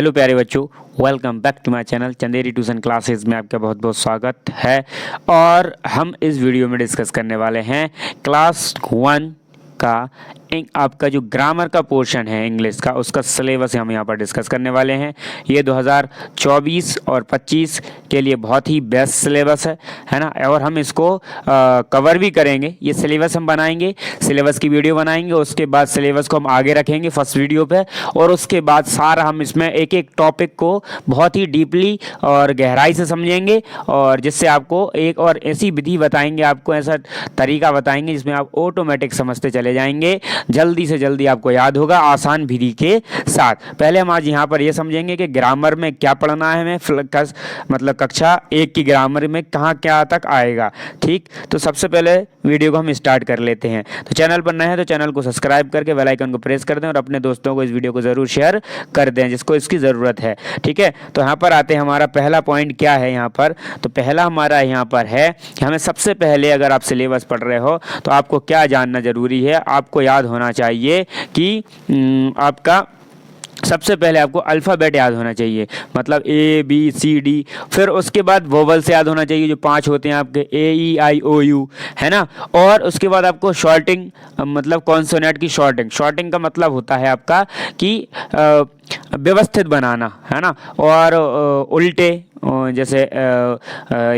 Hello प्यारे बच्चों, welcome back to my channel Chanderi tuition classes में आपका बहुत बहुत स्वागत है। और हम इस वीडियो में डिस्कस करने वाले हैं क्लास 1 का आपका जो ग्रामर का पोर्शन है इंग्लिश का, उसका सिलेबस हम यहाँ पर डिस्कस करने वाले हैं। ये 2024 और 25 के लिए बहुत ही बेस्ट सिलेबस है ना। और हम इसको कवर भी करेंगे। ये सिलेबस हम बनाएंगे, सिलेबस की वीडियो बनाएंगे, उसके बाद सिलेबस को हम आगे रखेंगे फर्स्ट वीडियो पे, और उसके बाद सारा हम इसमें एक एक टॉपिक को बहुत ही डीपली और गहराई से समझेंगे, और जिससे आपको एक और ऐसी विधि बताएंगे, आपको ऐसा तरीका बताएंगे जिसमें आप ऑटोमेटिक समझते चले जाएंगे, जल्दी से जल्दी आपको याद होगा आसान विधि के साथ। पहले हम आज यहाँ पर ये समझेंगे कि ग्रामर में क्या पढ़ना है हमें, मतलब कक्षा 1 की ग्रामर में कहाँ क्या तक आएगा। ठीक, तो सबसे पहले वीडियो को हम स्टार्ट कर लेते हैं। तो चैनल पर नए हैं तो चैनल को सब्सक्राइब करके बेल आइकन को प्रेस कर दें, और अपने दोस्तों को इस वीडियो को ज़रूर शेयर कर दें जिसको इसकी ज़रूरत है। ठीक है, तो यहाँ पर आते हैं, हमारा पहला पॉइंट क्या है यहाँ पर। तो पहला हमारा यहाँ पर है कि हमें सबसे पहले, अगर आप सिलेबस पढ़ रहे हो तो आपको क्या जानना जरूरी है, आपको याद होना चाहिए कि आपका सबसे पहले आपको अल्फ़ाबेट याद होना चाहिए, मतलब ABCD। फिर उसके बाद वोवल्स याद होना चाहिए जो 5 होते हैं आपके, AEIOU, है ना। और उसके बाद आपको शॉर्टिंग, मतलब कॉन्सोनेंट की शॉर्टिंग। शॉर्टिंग का मतलब होता है आपका कि व्यवस्थित बनाना, है ना, और उल्टे जैसे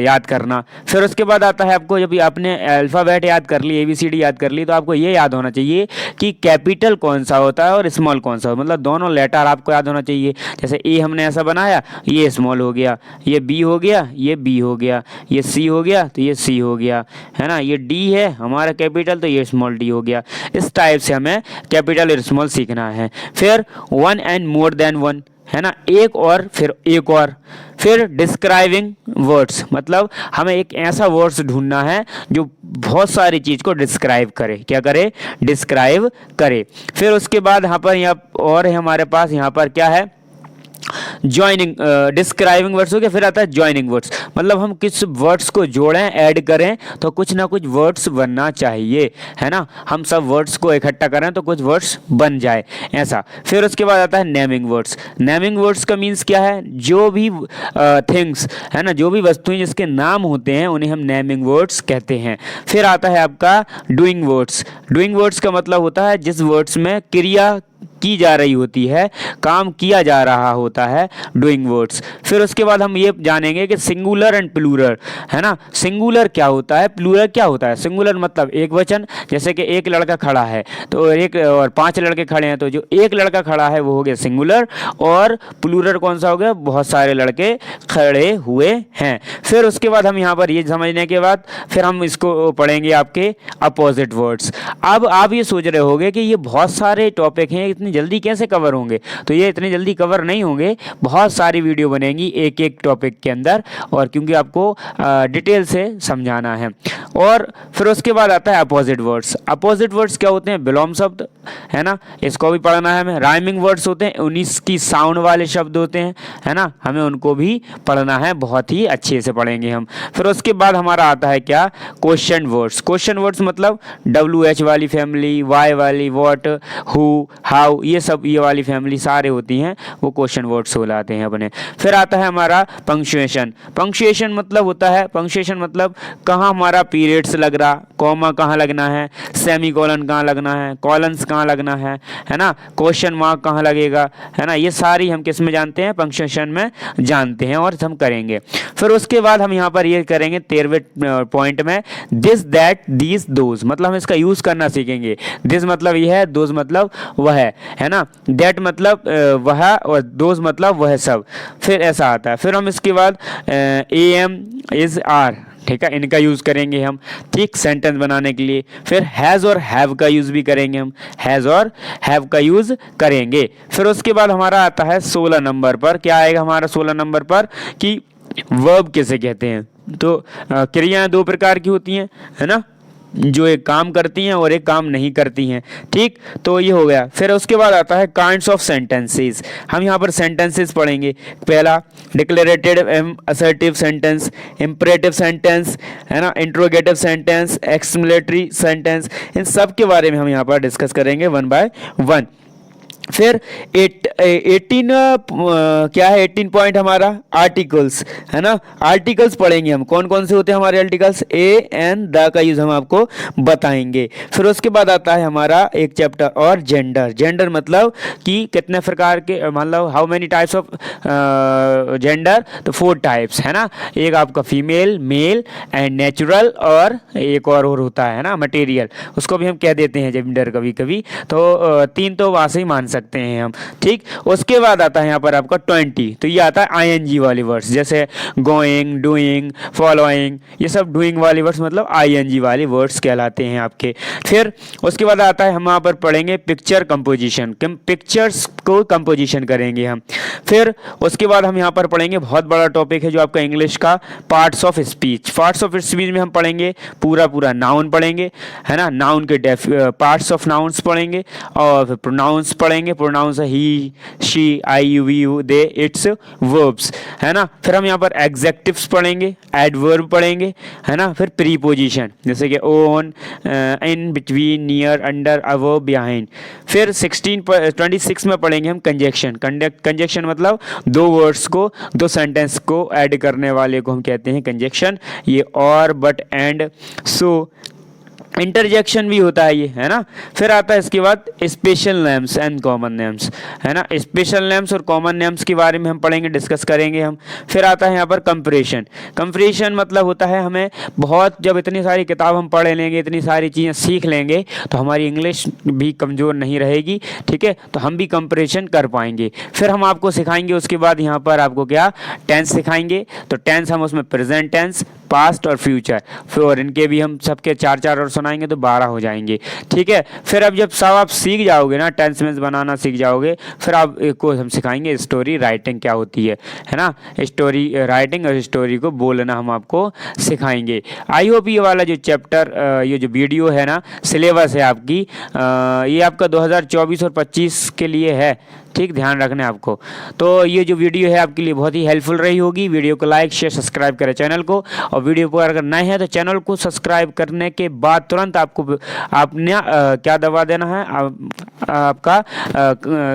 याद करना। फिर उसके बाद आता है आपको, जब आपने अल्फ़ाबेट याद कर ली, ABCD याद कर ली, तो आपको ये याद होना चाहिए कि कैपिटल कौन सा होता है और स्मॉल कौन सा, मतलब दोनों लेटर आपको याद होना चाहिए। जैसे ए हमने ऐसा बनाया, ये स्मॉल हो गया, ये बी हो गया, ये बी हो गया, ये सी हो गया तो ये सी हो गया, है ना। ये डी है हमारा कैपिटल तो ये स्मॉल डी हो गया। इस टाइप से हमें कैपिटल और स्मॉल सीखना है। फिर 1 एंड मोर देन 1, है ना, एक और फिर एक और। फिर डिस्क्राइबिंग वर्ड्स, मतलब हमें एक ऐसा वर्ड्स ढूंढना है जो बहुत सारी चीज़ को डिस्क्राइब करे। क्या करे? डिस्क्राइब करे। फिर उसके बाद यहाँ पर और है हमारे पास, यहाँ पर क्या है, ज्वाइनिंग, डिस्क्राइबिंग वर्ड्स हो गया। फिर आता है ज्वाइनिंग वर्ड्स, मतलब हम किस वर्ड्स को जोड़ें, ऐड करें तो कुछ ना कुछ वर्ड्स बनना चाहिए, है ना। हम सब वर्ड्स को इकट्ठा करें तो कुछ वर्ड्स बन जाए, ऐसा। फिर उसके बाद आता है नेमिंग वर्ड्स। नेमिंग वर्ड्स का मीन्स क्या है, जो भी थिंग्स, है ना, जो भी वस्तुएं जिसके नाम होते हैं उन्हें हम नेमिंग वर्ड्स कहते हैं। फिर आता है आपका डूइंग वर्ड्स। डूइंग वर्ड्स का मतलब होता है जिस वर्ड्स में क्रिया की जा रही होती है, काम किया जा रहा होता है, डूइंग वर्ड्स। फिर उसके बाद हम ये जानेंगे कि सिंगुलर एंड प्लूरल, है ना। सिंगुलर क्या होता है, प्लूरल क्या होता है। सिंगुलर मतलब एक वचन, जैसे कि एक लड़का खड़ा है तो एक, और 5 लड़के खड़े हैं तो जो एक लड़का खड़ा है वो हो गया सिंगुलर, और प्लूरल कौन सा हो गया, बहुत सारे लड़के खड़े हुए हैं। फिर उसके बाद हम यहाँ पर ये समझने के बाद फिर हम इसको पढ़ेंगे आपके अपोजिट वर्ड्स। अब आप ये सोच रहे होंगे कि ये बहुत सारे टॉपिक हैं, इतनी जल्दी कैसे कवर होंगे। तो ये इतनी जल्दी कवर नहीं होंगे, बहुत सारी वीडियो बनेंगी एक एक टॉपिक के अंदर, और क्योंकि आपको डिटेल से समझाना है। और फिर उसके बाद आता है अपोजिट वर्ड्स। अपोजिट वर्ड्स क्या होते हैं, विलोम शब्द, है ना, इसको भी पढ़ना है हमें। राइमिंग वर्ड्स होते हैं, 19 की साउंड वाले शब्द होते हैं, है ना, हमें उनको भी पढ़ना है, बहुत ही अच्छे से पढ़ेंगे हम। फिर उसके बाद हमारा आता है क्या, क्वेश्चन वर्ड्स। क्वेश्चन वर्ड्स मतलब WH वाली फैमिली, Y वाली, व्हाट, हु, हाउ, ये सब, ये वाली फैमिली सारे होती हैं, वो क्वेश्चन वर्ड्स कहलाते हैं अपने। फिर आता है हमारा पंक्चुएशन। पंक्चुएशन मतलब होता है, पंक्चुएशन मतलब कहाँ हमारा पीरियड्स लग रहा, कॉमा कहाँ लगना है, सेमी कॉलन कहाँ लगना है, कॉलन्स कहाँ लगना है ना, क्वेश्चन मार्क कहाँ लगेगा, है ना। ये सारी हम किस में जानते हैं, पंक्चुएशन में जानते हैं, और हम करेंगे। फिर उसके बाद हम यहाँ पर ये करेंगे 13वें पॉइंट में, दिस, दैट, दीज, दोज, मतलब हम इसका यूज करना सीखेंगे। दिस मतलब यह है, दोज मतलब वह है ना, दैट मतलब वह, और दोज मतलब वह सब। फिर ऐसा आता है। फिर हम इसके बाद AM, इज, आर, ठीक है, इनका यूज़ करेंगे हम, ठीक, सेंटेंस बनाने के लिए। फिर हैज़ और हैव का यूज़ भी करेंगे हम, हैज़ और हैव का यूज़ करेंगे। फिर उसके बाद हमारा आता है 16 नंबर पर, क्या आएगा हमारा 16 नंबर पर, कि वर्ब किसे कहते हैं। तो क्रियाएं 2 प्रकार की होती हैं, है ना, जो एक काम करती हैं और एक काम नहीं करती हैं, ठीक, तो ये हो गया। फिर उसके बाद आता है काइंड्स ऑफ सेंटेंसेस। हम यहाँ पर सेंटेंसेस पढ़ेंगे। पहला declarative assertive sentence, imperative sentence, है ना, इंट्रोगेटिव सेंटेंस, एक्सक्लेमेटरी सेंटेंस, इन सब के बारे में हम यहाँ पर डिस्कस करेंगे 1 बाय 1। फिर 18 क्या है 18 पॉइंट हमारा आर्टिकल्स है ना। आर्टिकल्स पढ़ेंगे हम, कौन कौन से होते हैं हमारे आर्टिकल्स, ए एंड द का यूज हम आपको बताएंगे। फिर उसके बाद आता है हमारा एक चैप्टर और जेंडर। जेंडर मतलब कि कितने प्रकार के, मतलब how many types of gender, तो 4 टाइप्स है ना। एक आपका फीमेल, मेल एंड नेचुरल, और एक और होता है ना मटेरियल, उसको भी हम कह देते हैं जेंडर कभी कभी। तो 3 तो वहाँ से ही मान सकते हैं हम, ठीक। उसके बाद आता है यहाँ पर आपका 20, तो ये आता है आईएनजी वाले वर्ड्स, जैसे गोइंग, डूइंग, फॉलोइंग, ये सब डूइंग वाले वर्ड्स मतलब आईएनजी वाले वर्ड्स कहलाते हैं आपके। फिर उसके बाद आता है हम यहाँ पर पढ़ेंगे पिक्चर कंपोजिशन, पिक्चर्स को कंपोजिशन करेंगे हम। फिर उसके बाद हम यहाँ पर पढ़ेंगे, बहुत बड़ा टॉपिक है जो आपका इंग्लिश का, parts of speech. Parts of speech में हम पढ़ेंगे पूरा नाउन पढ़ेंगे है ना, नाउन के पार्ट्स ऑफ नाउन्स पढ़ेंगे, और फिर प्रोनाउंस पढ़ेंगे। प्रोनाउंस है he, she, I, you, we, you, they, its, verbs है ना। फिर हम यहाँ पर एग्जेक्टिव्स पढ़ेंगे, एडवर्ब पढ़ेंगे है ना। फिर प्रीपोजिशन जैसे कि on, in, between, near, under, above, behind. फिर 26 में पढ़ेंगे हम कंजक्शन। कंजक्शन मतलब 2 वर्ड्स को, 2 सेंटेंस को ऐड करने वाले को हम कहते हैं कंजक्शन। ये और, बट, एंड, सो, इंटरजेक्शन भी होता है ये है ना। फिर आता है इसके बाद special names and common names है ना। स्पेशल नेम्स और कॉमन नेम्स के बारे में हम पढ़ेंगे, डिस्कस करेंगे हम। फिर आता है यहाँ पर कंपैरिजन। कंपैरिजन मतलब होता है हमें बहुत, जब इतनी सारी किताब हम पढ़ लेंगे, इतनी सारी चीज़ें सीख लेंगे, तो हमारी इंग्लिश भी कमज़ोर नहीं रहेगी, ठीक है, तो हम भी कंपैरिजन कर पाएंगे। फिर हम आपको सिखाएंगे उसके बाद यहाँ पर आपको क्या, टेंस सिखाएंगे। तो टेंस हम उसमें प्रेजेंट टेंस, पास्ट और फ्यूचर, फिर इनके भी हम सबके 4 और सुनाएंगे तो 12 हो जाएंगे, ठीक है। फिर अब जब सब आप सीख जाओगे ना, टेंस में बनाना सीख जाओगे, फिर आप को हम सिखाएंगे स्टोरी राइटिंग क्या होती है ना। स्टोरी राइटिंग और स्टोरी को बोलना हम आपको सिखाएंगे। आई होप ये वाला जो चैप्टर, ये जो वीडियो है ना, सिलेबस है आपकी, ये आपका 2024 और 25 के लिए है, ठीक, ध्यान रखना है आपको। तो ये जो वीडियो है आपके लिए बहुत ही हेल्पफुल रही होगी। वीडियो को लाइक, शेयर, सब्सक्राइब करें चैनल को, और वीडियो पर अगर नए हैं तो चैनल को सब्सक्राइब करने के बाद तुरंत आपको आपने क्या दबा देना है, आपका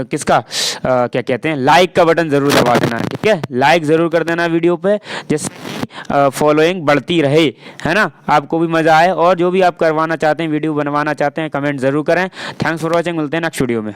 किसका क्या कहते हैं, लाइक का बटन ज़रूर दबा देना है, ठीक है। लाइक ज़रूर कर देना वीडियो पे, जिससे फॉलोइंग बढ़ती रहे है ना, आपको भी मज़ा आए। और जो भी आप करवाना चाहते हैं, वीडियो बनवाना चाहते हैं, कमेंट ज़रूर करें। थैंक्स फॉर वॉचिंग, मिलते हैं नेक्स्ट वीडियो में।